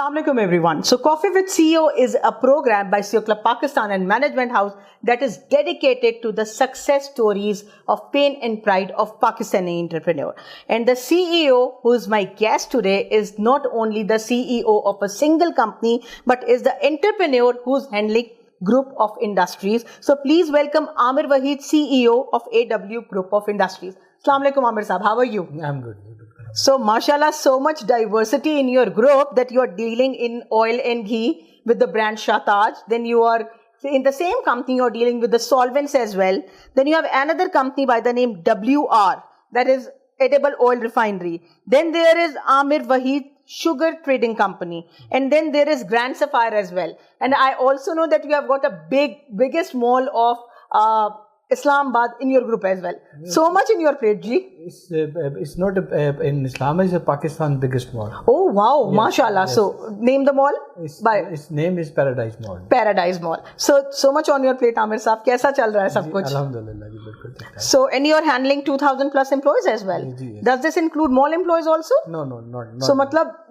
Assalamu alaikum everyone. So Coffee with CEO is a program by CEO Club Pakistan and Management House that is dedicated to the success stories of pain and pride of Pakistani entrepreneur. And the CEO who is my guest today is not only the CEO of a single company but is the entrepreneur who's handling group of industries. So please welcome Amir Waheed, CEO of AW Group of Industries. Assalamu alaikum Amir Sahab, how are you? I'm good. So mashallah, so much diversity in your group that you are dealing in oil and ghee with the brand Shahtaj. Then you are in the same company, you are dealing with the solvents as well. Then you have another company by the name WR, that is edible oil refinery. Then there is Amir Waheed Sugar Trading Company. And then there is Grand Sapphire as well. And I also know that you have got a biggest mall of Islamabad in your group as well. So much in your plate, Ji. It's not in Islam, it's Pakistan's biggest mall. Oh wow, yes, mashallah. Yes. So name the mall? Its name is Paradise Mall. Paradise Mall. So much on your plate, Amir Saab. Kaisa chal raha hai sab kuch? Alhamdulillah, ji bilkul. So and you are handling 2,000 plus employees as well. Yes. Does this include mall employees also? No, not. So matlab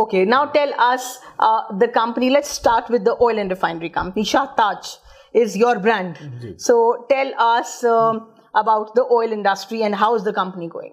Okay, now tell us the company. Let's start with the oil and refinery company. Shahtaj is your brand. So tell us about the oil industry and how is the company going?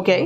Okay.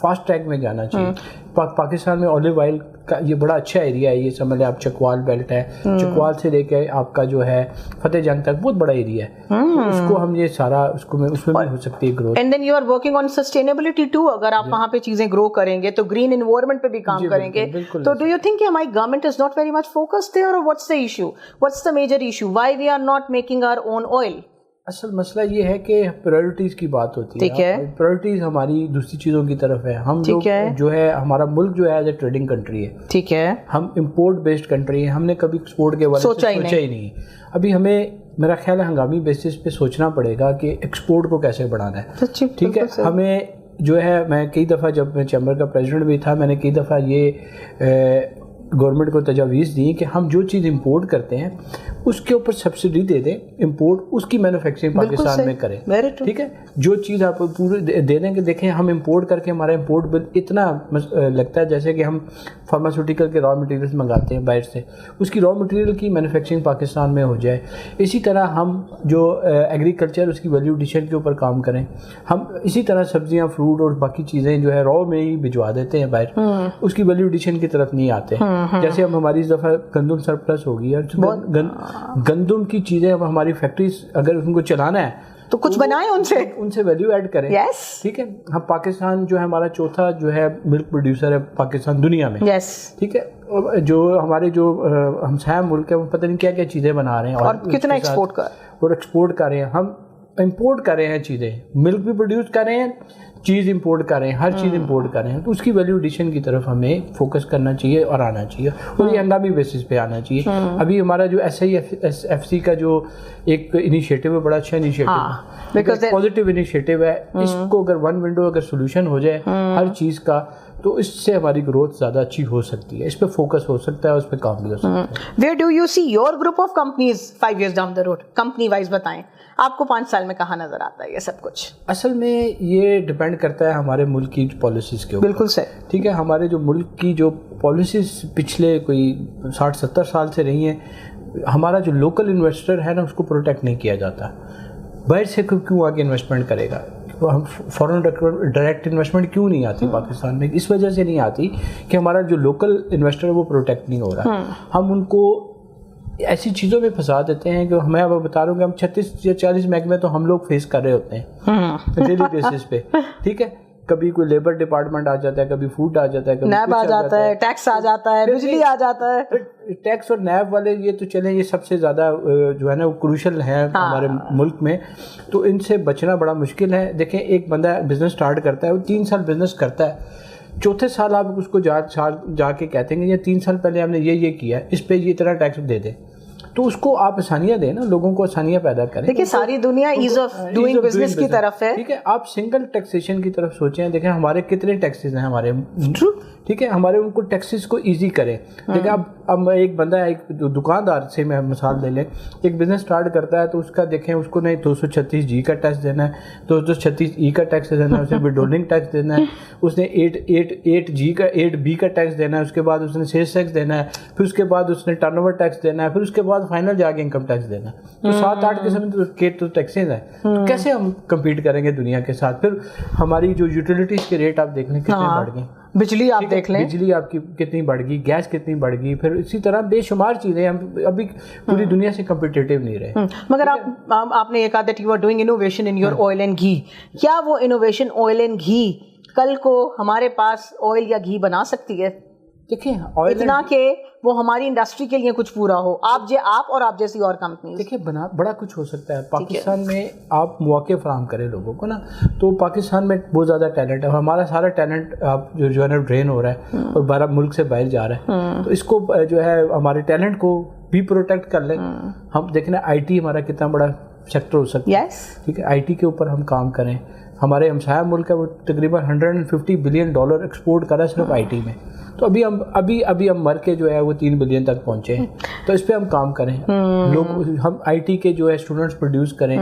Fast track میں جانا چاہیے. پاکستان میں olive oil کا یہ بڑا اچھا area ہے, یہ سمجھ لیں آپ چکوال بیلٹ ہے, چکوال سے لے کے آپ کا جو ہے فتح جنگ تک بہت بڑا ایریا ہے, تو اس کو ہم یہ سارا اس میں بھی ہو سکتی ہے growth. And then you are working on sustainability to, اگر آپ وہاں پہ چیزیں گرو کریں گے تو گرین انوائرمنٹ پہ بھی کام کریں گے. تو ڈو یو تھنک کہ ہماری government is not very much focused there, اور what's the issue, what's the major issue, why we are not making our own oil? اصل مسئلہ یہ ہے کہ پرائرٹیز کی بات ہوتی ہے, پرائرٹیز ہماری دوسری چیزوں کی طرف ہے. ہم لوگ جو ہے, ہمارا ملک جو ہے ایز اے ٹریڈنگ کنٹری ہے, ٹھیک ہے, ہم امپورٹ بیسڈ کنٹری ہیں, ہم نے کبھی ایکسپورٹ کے بارے میں سوچا ہی نہیں. ابھی ہمیں میرا خیال ہے ہنگامی بیسس پہ سوچنا پڑے گا کہ ایکسپورٹ کو کیسے بڑھانا ہے. ٹھیک ہے, ہمیں جو ہے, میں کئی دفعہ جب میں چیمبر کا پریزیڈنٹ بھی تھا, میں نے کئی دفعہ یہ گورنمنٹ کو تجاویز دی کہ ہم جو چیز امپورٹ کرتے ہیں اس کے اوپر سبسڈی دے دیں, امپورٹ اس کی مینوفیکچرنگ پاکستان میں کریں. ٹھیک ہے, جو چیز آپ پورے دے دیں کہ دیکھیں ہم امپورٹ کر کے ہمارا امپورٹ بل اتنا لگتا ہے جیسے کہ ہم فارماسیوٹیکل کے را مٹیریلس منگاتے ہیں باہر سے, اس کی را مٹیریل کی مینوفیکچرنگ پاکستان میں ہو جائے. اسی طرح ہم جو ایگریکلچر اس کی ویلیو ایڈیشن کے اوپر کام کریں. ہم اسی طرح سبزیاں, فروٹ اور باقی چیزیں جو ہے را میں ہی بھجوا دیتے ہیں باہر, اس کی ویلیو ایڈیشن کی طرف نہیں آتے. جیسے اب ہماری اس دفعہ گندم سرپلس ہو گئی ہے, گندم کی چیزیں اب ہماری فیکٹریز اگر ان کو چلانا ہے تو کچھ بنائیں, ان سے ویلیو ایڈ کریں. ٹھیک ہے, ہم پاکستان جو ہے ہمارا چوتھا جو ہے ملک پروڈیوسر ہے پاکستان دنیا میں. ٹھیک ہے, جو ہمارے جو ہمسایہ ملک ہے وہ پتہ نہیں کیا کیا چیزیں بنا رہے ہیں اور کتنا ایکسپورٹ کر رہے ہیں. ہم امپورٹ کر رہے ہیں چیزیں, ملک بھی پروڈیوس کر رہے ہیں, چیز امپورٹ کر رہے ہیں, ہر چیز امپورٹ کر رہے ہیں. تو اس کی ویلیو ایڈیشن کی طرف ہمیں فوکس کرنا چاہیے اور آنا چاہیے, اور یہ ہنگامی بیسس پہ آنا چاہیے. ابھی ہمارا جو SIFC کا جو ایک انیشیٹو ہے, بڑا اچھا انیشیٹو ہے, پازیٹیو انیشیٹو ہے. اس کو اگر ون ونڈو اگر سولوشن ہو جائے ہر چیز کا, تو اس سے ہماری گروتھ زیادہ اچھی ہو سکتی ہے. اس پہ فوکس ہو سکتا ہے, اس پہ کام بھی ہو سکتا ہے. Where do you see your group of companies 5 years down the road? Company wise بتائیں, آپ کو 5 سال میں کہاں نظر آتا ہے یہ سب کچھ؟ اصل میں یہ ڈپینڈ کرتا ہے ہمارے ملک کی پالیسیز کے اوپر. بالکل صحیح. ٹھیک ہے, ہمارے جو ملک کی جو پالیسیز پچھلے کوئی 60-70 سال سے رہی ہیں, ہمارا جو لوکل انویسٹر ہے نا اس کو پروٹیکٹ نہیں کیا جاتا. باہر سے کیوں آگے انویسٹمنٹ کرے گا؟ ہم فورن ڈائریکٹ انویسٹمنٹ کیوں نہیں آتی پاکستان میں؟ اس وجہ سے نہیں آتی کہ ہمارا جو لوکل انویسٹر ہے وہ پروٹیکٹ نہیں ہو رہا. ہم ان کو ایسی چیزوں میں پھنسا دیتے ہیں کہ میں اب بتا رہا ہوں کہ ہم 36 یا 40 محکمے تو ہم لوگ فیس کر رہے ہوتے ہیں ڈیلی بیسس پہ. ٹھیک ہے, کبھی کوئی لیبر ڈپارٹمنٹ آ جاتا ہے, کبھی فوڈ آ جاتا ہے, کبھی نیب آ جاتا ہے, ٹیکس آ جاتا ہے, بجلی آ جاتا ہے. ٹیکس اور نیب والے یہ تو چلیں, یہ سب سے زیادہ جو ہے نا وہ کروشل ہیں ہمارے ملک میں, تو ان سے بچنا بڑا مشکل ہے. دیکھیں, ایک بندہ بزنس سٹارٹ کرتا ہے, وہ 3 سال بزنس کرتا ہے, چوتھے سال آپ اس کو جا کے کہتے ہیں کہ یہ 3 سال پہلے ہم نے یہ کیا ہے, اس پہ یہ اتنا ٹیکس دے دیں. تو اس کو آپ آسانیاں دیں نا, لوگوں کو آسانیاں پیدا کریں. دیکھیں ساری دنیا ایز آف ڈوئنگ بزنس کی طرف ہے. ٹھیک ہے, آپ سنگل ٹیکسیشن کی طرف سوچیں. دیکھیں ہمارے کتنے ٹیکسز ہیں ہمارے, ٹھیک ہے, ہمارے ان کو ٹیکسز کو ایزی کریں. دیکھیں اب ایک بندہ ہے, ایک دکاندار سے میں مثال لے لیں, ایک بزنس سٹارٹ کرتا ہے تو اس کا دیکھیں اس کو نہیں 236G کا ٹیکس دینا ہے, 236E کا ٹیکس دینا ہے, اسے ودرولنگ ٹیکس دینا ہے, اس نے 8B کا ٹیکس دینا ہے, اس کے بعد اس نے سیلز ٹیکس دینا ہے, پھر اس کے بعد اس نے ٹرن اوور ٹیکس دینا ہے, پھر اس کے بعد فائنل جا کے انکم ٹیکس دینا ہے. تو 7-8 قسم کے تو ٹیکسز ہیں. تو کیسے ہم کمپیٹ کریں گے دنیا کے ساتھ؟ پھر ہماری جو یوٹیلیٹیز کے ریٹ آپ دیکھ لیں کتنے بڑھ گئے, بجلی آپ دیکھ لیں, بجلی آپ کی کتنی بڑھ گئی, گیس کتنی بڑھ گئی, پھر اسی طرح بے شمار چیزیں. ہم ابھی پوری دنیا سے کمپیٹیٹیو نہیں رہے. مگر آپ نے یہ کہا that you are doing innovation in your oil and ghee. کیا وہ انوویشن آئل اینڈ گھی کل کو ہمارے پاس آئل یا گھی بنا سکتی ہے؟ دیکھیں اتنا کہ وہ ہماری انڈسٹری کے لیے کچھ پورا ہو, آپ اور آپ جیسی اور کمپنی. دیکھیں بڑا کچھ ہو سکتا ہے پاکستان میں. آپ مواقع فراہم کریں لوگوں کو نا, تو پاکستان میں بہت زیادہ ٹیلنٹ ہے. ہمارا سارا ٹیلنٹ آپ جو ہے نا ڈرین ہو رہا ہے اور 12 ملک سے باہر جا رہا ہے. تو اس کو جو ہے ہمارے ٹیلنٹ کو بھی پروٹیکٹ کر لیں. ہم دیکھیں IT ہمارا کتنا بڑا سیکٹر ہو سکتا ہے. ٹھیک ہے, IT کے اوپر ہم کام کریں. ہمارے ہمسایہ ملک ہے وہ تقریباً $150 بلین ایکسپورٹ کر رہا ہے صرف IT میں. تو ابھی ہم مر کے جو ہے وہ 3 بلین تک پہنچے ہیں. تو اس پہ ہم کام کریں, لوگ ہم IT کے جو ہے اسٹوڈنٹس پروڈیوس کریں,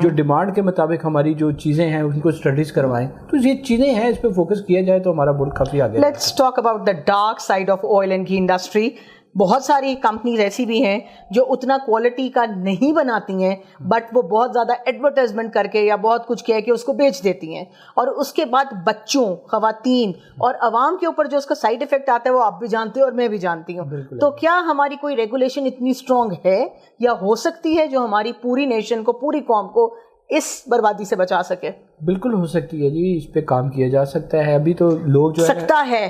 جو ڈیمانڈ کے مطابق ہماری جو چیزیں ہیں ان کو اسٹڈیز کروائیں. تو یہ چیزیں ہیں, اس پہ فوکس کیا جائے تو ہمارا ملک کافی آگے. Let's talk about the dark side of oil and ghee industry. بہت ساری کمپنیز ایسی بھی ہیں جو اتنا کوالٹی کا نہیں بناتی ہیں, بٹ وہ بہت زیادہ ایڈورٹائزمنٹ کر کے یا بہت کچھ کہہ کے اس کو بیچ دیتی ہیں, اور اس کے بعد بچوں, خواتین اور عوام کے اوپر جو اس کا سائڈ افیکٹ آتا ہے وہ آپ بھی جانتے ہو اور میں بھی جانتی ہوں. تو کیا ہماری کوئی ریگولیشن اتنی اسٹرانگ ہے یا ہو سکتی ہے جو ہماری پوری نیشن کو, پوری قوم کو اس بربادی سے بچا سکے؟ بالکل ہو سکتی ہے جی, اس پہ کام کیا جا سکتا ہے. ابھی تو لوگ جو سکتا ہے,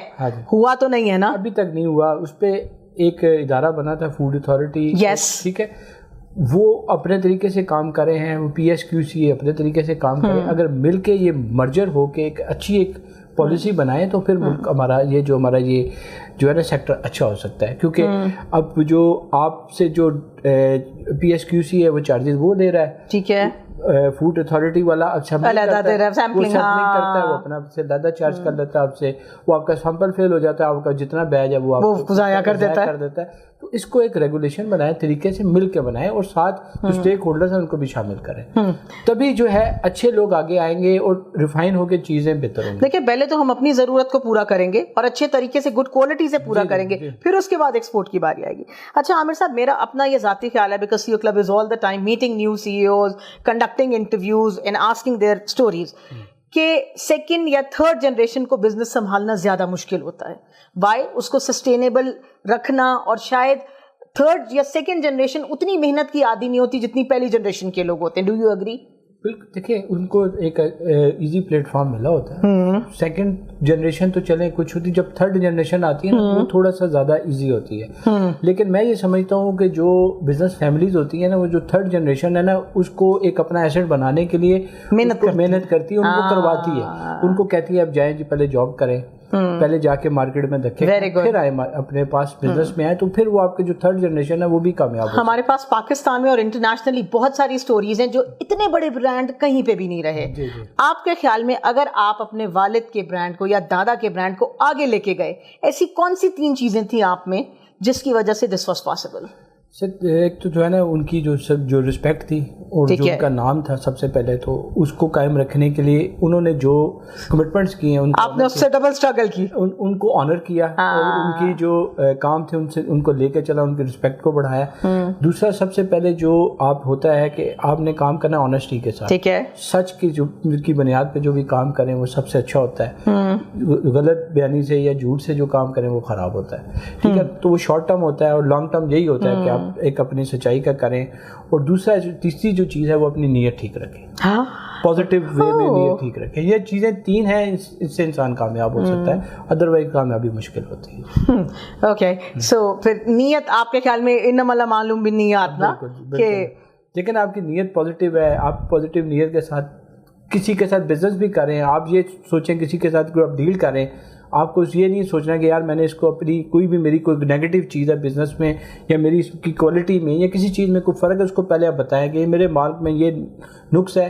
ہوا تو نہیں ہے نا, ابھی تک نہیں ہوا. اس پہ ایک ادارہ بنا تھا فوڈ اتھارٹی, یس ٹھیک ہے, وہ اپنے طریقے سے کام کر رہے ہیں, وہ PSQC اپنے طریقے سے کام کریں. اگر مل کے یہ مرجر ہو کے ایک اچھی ایک پالیسی بنائیں تو پھر ملک ہمارا یہ جو ہے نا سیکٹر اچھا ہو سکتا ہے. کیونکہ اب جو آپ سے جو PSQC ہے وہ چارجز وہ لے رہا ہے, ٹھیک ہے, فوڈ اتھارٹی والا اب سیمپلنگ کرتا ہے, وہ اپنا سے زیادہ چارج کر لیتا ہے آپ سے, وہ آپ کا سیمپل فیل ہو جاتا ہے, آپ کا جتنا بیج ہے وہ آپ کو ضائع کر دیتا ہے. تو اس کو ایک ریگولیشن بنائے, طریقے سے مل کے بنائے, اور ساتھ جو اسٹیک ہولڈرز ہیں ان کو بھی شامل کریں, تبھی جو ہے اچھے لوگ آگے آئیں گے اور ریفائن ہو کے چیزیں بہتر ہوں گی. دیکھیں پہلے تو ہم اپنی ضرورت کو پورا کریں گے اور اچھے طریقے سے گڈ کوالٹی سے پورا کریں گے, پھر اس کے بعد ایکسپورٹ کی باری آئے گی. اچھا عامر صاحب, میرا اپنا یہ ذاتی خیال ہے, because CEO Club is all the time meeting new CEOs, conducting interviews and asking their stories, کہ سیکنڈ یا تھرڈ جنریشن کو بزنس سنبھالنا زیادہ مشکل ہوتا ہے. وائی؟ اس کو سسٹینیبل رکھنا, اور شاید تھرڈ یا سیکنڈ جنریشن اتنی محنت کی عادی نہیں ہوتی جتنی پہلی جنریشن کے لوگ ہوتے ہیں. Do you agree? بالکل. دیکھیں ان کو ایک ایزی پلیٹ فارم ملا ہوتا ہے. سیکنڈ جنریشن تو چلیں کچھ ہوتی, جب تھرڈ جنریشن آتی ہے نا وہ تھوڑا سا زیادہ ایزی ہوتی ہے. لیکن میں یہ سمجھتا ہوں کہ جو بزنس فیملیز ہوتی ہیں نا, وہ جو تھرڈ جنریشن ہے نا, اس کو ایک اپنا ایسٹ بنانے کے لیے محنت کرتی ہے, ان کو کرواتی ہے, ان کو کہتی ہے اب جائیں جی پہلے جاب کریں, پہلے جا کے مارکیٹ میں دیکھیں, پھر آئے اپنے پاس بزنس میں آئے, تو پھر وہ آپ کے جو تھرڈ جنریشن ہے وہ بھی کامیاب ہو. ہمارے پاس پاکستان میں اور انٹرنیشنلی بہت ساری سٹوریز ہیں جو اتنے بڑے برانڈ کہیں پہ بھی نہیں رہے. آپ کے خیال میں اگر آپ اپنے والد کے برانڈ کو یا دادا کے برانڈ کو آگے لے کے گئے, ایسی کون سی 3 چیزیں تھیں آپ میں جس کی وجہ سے دس واز پاسبل؟ ایک تو جو ہے نا ان کی جو رسپیکٹ تھی اور جو ان کا نام تھا, سب سے پہلے تو اس کو قائم رکھنے کے لیے انہوں نے جو کمٹمنٹس کیے ہیں, آپ نے اس سے ڈبل اسٹرگل کی, ان کو آنر کیا, اور ان کی جو کام تھے ان کو لے کے چلا, ان کی رسپیکٹ کو بڑھایا. دوسرا سب سے پہلے جو آپ ہوتا ہے کہ آپ نے کام کرنا آنیسٹی کے ساتھ, ٹھیک ہے, سچ کی بنیاد پہ جو بھی کام کریں وہ سب سے اچھا ہوتا ہے. غلط بیانی سے یا جھوٹ سے جو کام کریں وہ خراب ہوتا ہے, ٹھیک ہے. تو وہ شارٹ ٹرم ہوتا ہے, اور لانگ ٹرم یہی ہوتا ہے کہ آپ ایک اپنی سچائی کا کریں. اور دوسرا تیسری جو چیز ہے وہ اپنی نیت ٹھیک رکھیں, پازیٹیو وے میں نیت ٹھیک رکھیں. یہ چیزیں 3 ہیں, اس سے انسان کامیاب ہو سکتا ہے, ادروائز کامیابی مشکل ہوتی ہے. اوکے, سو پھر نیت آپ کے خیال میں انما المعلوم بالنیات نا, کہ لیکن آپ کی نیت پازیٹیو ہے, آپ پازیٹیو نیت کے ساتھ کسی کے ساتھ بزنس بھی کریں. آپ یہ سوچیں کسی کے ساتھ آپ ڈیل کریں, آپ کو یہ نہیں سوچنا کہ یار میں نے اس کو اپنی میری کوئی نیگیٹو چیز ہے بزنس میں یا میری اس کی کوالٹی میں یا کسی چیز میں کوئی فرق ہے, اس کو پہلے آپ بتائیں کہ میرے مال میں یہ نقص ہے,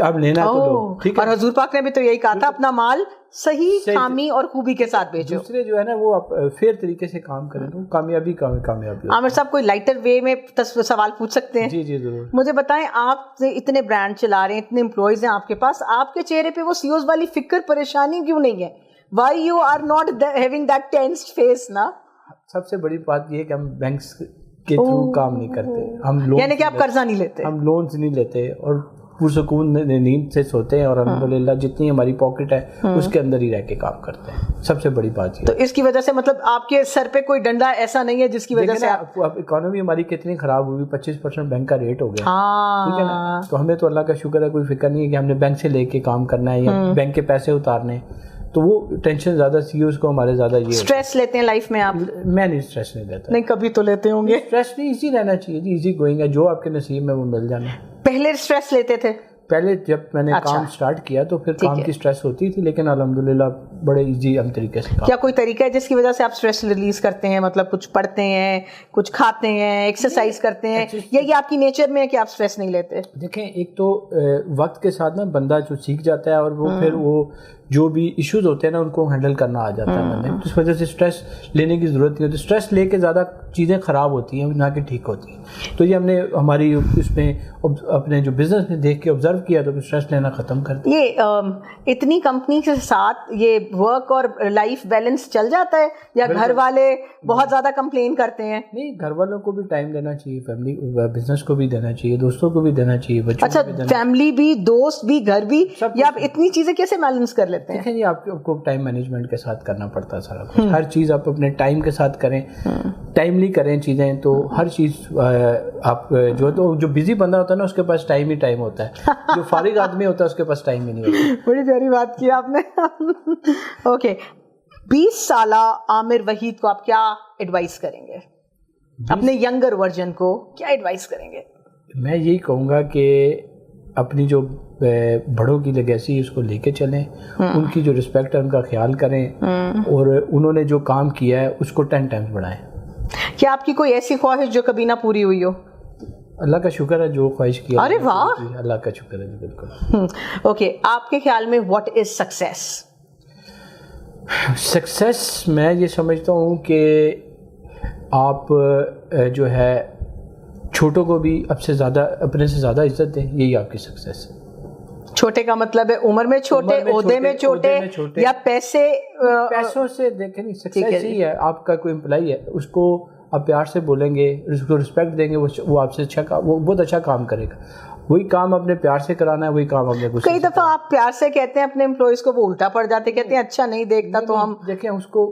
آپ لینا تو لو, ٹھیک ہے. اور حضور پاک نے بھی تو یہی کہا تھا, اپنا مال صحیح خامی اور خوبی کے ساتھ بیچو. دوسرے جو ہے نا وہ آپ فیئر طریقے سے کام کریں تو کامیابی. عامر صاحب کوئی لائٹر وے میں سوال پوچھ سکتے ہیں؟ جی جی ضرور. مجھے بتائیں, آپ اتنے برانڈ چلا رہے ہیں, اتنے امپلائیز ہیں آپ کے پاس, آپ کے چہرے پہ وہ CEOs والی فکر پریشانی کیوں نہیں ہے؟ Why you are not having that tensed face نا؟ سب سے بڑی بات یہ کہ ہم بینکس کے تھرو کام نہیں کرتے, ہم لون, یعنی کہ آپ قرضہ نہیں لیتے, ہم لونز نہیں لیتے, اور پرسکون نیند سے سوتے ہیں, اور الحمدللہ جتنی ہماری پاکٹ ہے اس کے اندر ہی رہ کے کام کرتے ہیں. سب سے بڑی بات یہ. تو اس کی وجہ سے مطلب آپ کے سر پہ کوئی ڈنڈا ایسا نہیں ہے جس کی وجہ سے اکانومی ہماری کتنی خراب ہوئی, 25% بینک کا ریٹ ہو گیا, ٹھیک ہے نا. تو ہمیں تو اللہ کا شکر ہے, کوئی فکر نہیں ہے کہ ہم نے بینک سے لے کے کام کرنا ہے یا بینک کے پیسے اتارنے, تو وہ ٹینشن زیادہ CEOs کو ہمارے زیادہ یہ اسٹریس لیتے ہیں لائف میں. آپ میں نہیں اسٹریس نہیں لیتا. نہیں, کبھی تو لیتے ہوں گے. اسٹریس نہیں, ایزی رہنا چاہیے جی, ایزی گوئنگ ہے, جو آپ کے نصیب میں وہ مل جانا. پہلے اسٹریس لیتے تھے؟ پہلے جب میں نے کام سٹارٹ کیا تو پھر کام کی اسٹریس ہوتی تھی, لیکن الحمدللہ بڑے ایزی ہم طریقے سے. کیا کوئی طریقہ ہے جس کی وجہ سے آپ اسٹریس ریلیز کرتے ہیں؟ مطلب کچھ پڑھتے ہیں, کچھ کھاتے ہیں, ایکسرسائز کرتے ہیں, یا یہ آپ کی نیچر میں ہے کہ آپ اسٹریس نہیں لیتے؟ دیکھیں, ایک تو وقت کے ساتھ نا بندہ جو سیکھ جاتا ہے, اور وہ پھر وہ جو بھی ایشوز ہوتے ہیں نا ان کو ہینڈل کرنا آ جاتا ہے بندے کو. اس وجہ سے اسٹریس لینے کی ضرورت نہیں ہوتی. اسٹریس لے کے زیادہ چیزیں خراب ہوتی ہیں نہ کہ ٹھیک ہوتی ہیں. تو یہ ہم نے ہماری اس میں اپنے جو بزنس میں دیکھ کے آبزرو کیا تو اسٹریس لینا ختم کر دیا. یہ اتنی کمپنی کے ساتھ یہ ورک اور لائف بیلنس چل جاتا ہے یا گھر والے بہت زیادہ کمپلین کرتے ہیں؟ نہیں, گھر والوں کو بھی ٹائم دینا چاہیے, فیملی بزنس کو بھی دینا چاہیے, دوستوں کو بھی دینا چاہیے, بچوں اچھا, کو بھی دینا. فیملی بھی, دوست بھی, گھر بھی, یا آپ اتنی چیزیں کیسے بیلنس کر لیتے ہیں؟ دیکھیں جی, آپ کو ٹائم مینجمنٹ کے ساتھ کرنا پڑتا ہے سارا کچھ. ہر چیز آپ اپنے ٹائم کے ساتھ کریں, ٹائملی کریں چیزیں, تو ہر چیز آپ جو بزی بندہ ہوتا ہے نا اس کے پاس ٹائم ہی ٹائم ہوتا ہے, جو فارغ آدمی ہوتا ہے اس کے پاس ٹائم ہی نہیں ہوتا. بڑی پیاری بات کی آپ نے. اوکے, 20 سالہ عامر وحید کو آپ کیا ایڈوائز کریں گے؟ اپنے ینگر ورژن کو کیا ایڈوائز کریں گے؟ میں یہی کہوں گا کہ اپنی جو بڑوں کی لیگیسی ہے اس کو لے کے چلیں, ان کی جو رسپیکٹ ہے ان کا خیال کریں, اور انہوں نے جو کام کیا ہے اس کو 10 ٹائمز بڑھائیں. کیا آپ کی کوئی ایسی خواہش جو کبھی نہ پوری ہوئی ہو؟ اللہ کا شکر ہے, جو خواہش کیا. ارے واہ, اللہ کا شکر ہے جی, بالکل. اوکے, آپ کے خیال میں واٹ از سکسیس؟ سکسیس میں یہ سمجھتا ہوں کہ آپ جو ہے چھوٹوں کو بھی اب سے زیادہ اپنے سے زیادہ عزت دیں, یہی آپ کی سکسیس ہے. چھوٹے کا مطلب ہے عمر میں چھوٹے, عہدے میں چھوٹے, یا پیسوں سے. دیکھیں نہیں, سکسیس یہی ہے, آپ کا کوئی امپلائی ہے اس کو آپ پیار سے بولیں گے, اس کو رسپیکٹ دیں گے, وہ آپ سے اچھا, وہ بہت اچھا کام کرے گا. وہی کام اپنے پیار سے کرانا ہے, وہی کام اپنے غصے سے. کئی دفعہ آپ پیار سے کہتے ہیں اپنے امپلائیز کو, وہ الٹا پڑ جاتے, کہتے ہیں اچھا نہیں دیکھتا تو ہم. دیکھیں اس کو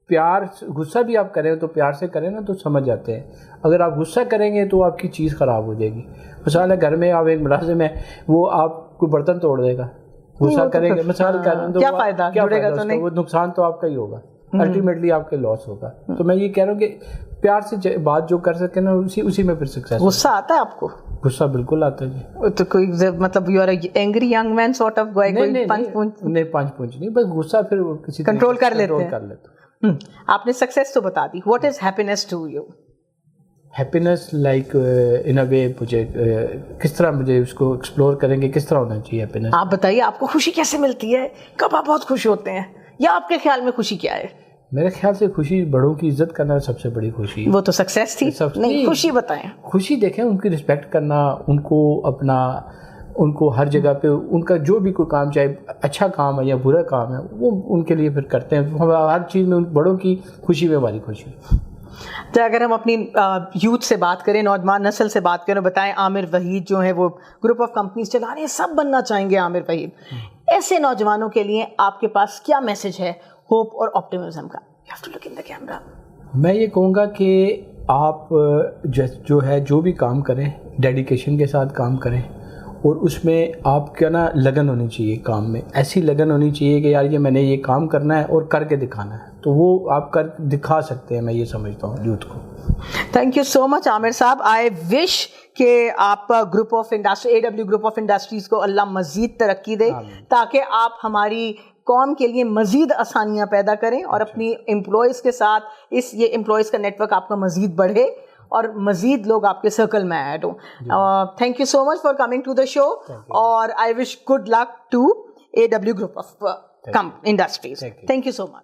پیار, غصہ بھی آپ کریں تو پیار سے کریں نا تو سمجھ جاتے ہیں. اگر آپ غصہ کریں گے تو آپ کی چیز خراب ہو جائے گی. مثال ہے, گھر میں آپ ایک ملازم ہے, وہ آپ کو برتن توڑ دے گا, غصہ کریں گے, مثال کریں تو کیا فائدہ, وہ نقصان تو آپ کا ہی ہوگا, الٹیمیٹلی آپ کے لاس ہوگا. تو میں یہ کہہ رہا ہوں کہ پیار سے بات جو کر سکے نا اسی میں پھر سکسیس. غصہ آتا ہے آپ کو؟ غصہ بالکل آتا ہے جی. تو کوئی مطلب you are angry young man sort of guy, نہیں, پانچ پونچ نہیں, بس غصہ پھر کسی کنٹرول کر لیتے ہیں. آپ نے سکسیس تو بتا دی, what is happiness to you? Happiness like in a way, مجھے کس طرح, مجھے اس کو ایکسپلور کریں گے کس طرح ہونا چاہیے ہیپینس. آپ بتائیے, آپ کو خوشی کیسے ملتی ہے, کب آپ بہت خوش ہوتے ہیں, یا آپ کے خیال میں خوشی کیا ہے؟ میرے خیال سے خوشی, بڑوں کی عزت کرنا سب سے بڑی خوشی. وہ تو سکسیس تھی. نہیں, خوشی بتائیں. خوشی دیکھیں, ان کی رسپیکٹ کرنا, ان کو اپنا, ان کو ہر جگہ پہ ان کا جو بھی کوئی کام, چاہے اچھا کام ہے یا برا کام ہے, وہ ان کے لیے پھر کرتے ہیں. ہر چیز میں ان بڑوں کی خوشی میں ہماری خوشی. تو اگر ہم اپنی یوتھ سے بات کریں, نوجوان نسل سے بات کریں, بتائیں عامر وحید جو ہے وہ گروپ آف کمپنیز چلا رہے ہیں, سب بننا چاہیں گے عامر وحید. ایسے نوجوانوں کے لیے آپ کے پاس کیا میسج ہے ہوپ اور آپٹیمزم کا؟ You have to look in the camera. میں یہ کہوں گا کہ آپ جو ہے جو بھی کام کریں ڈیڈیکیشن کے ساتھ کام کریں, اور اس میں آپ کا نا لگن ہونی چاہیے کام میں. ایسی لگن ہونی چاہیے کہ یار یہ میں نے یہ کام کرنا ہے اور کر کے دکھانا ہے, تو وہ آپ کر دکھا سکتے ہیں. میں یہ سمجھتا ہوں یوتھ کو. تھینک یو سو مچ عامر صاحب. آئی وش کہ آپ group of industry, AW group of industries کو اللہ مزید ترقی دے, تاکہ آپ ہماری قوم کے لیے مزید آسانیاں پیدا کریں, اور اپنی امپلائیز کے ساتھ یہ امپلائیز کا نیٹ ورک آپ کا مزید بڑھے, اور مزید لوگ آپ کے سرکل میں ایڈ ہوں. Thank you so much for coming to the show, اور I wish good luck to AW group of industries. Thank you so much.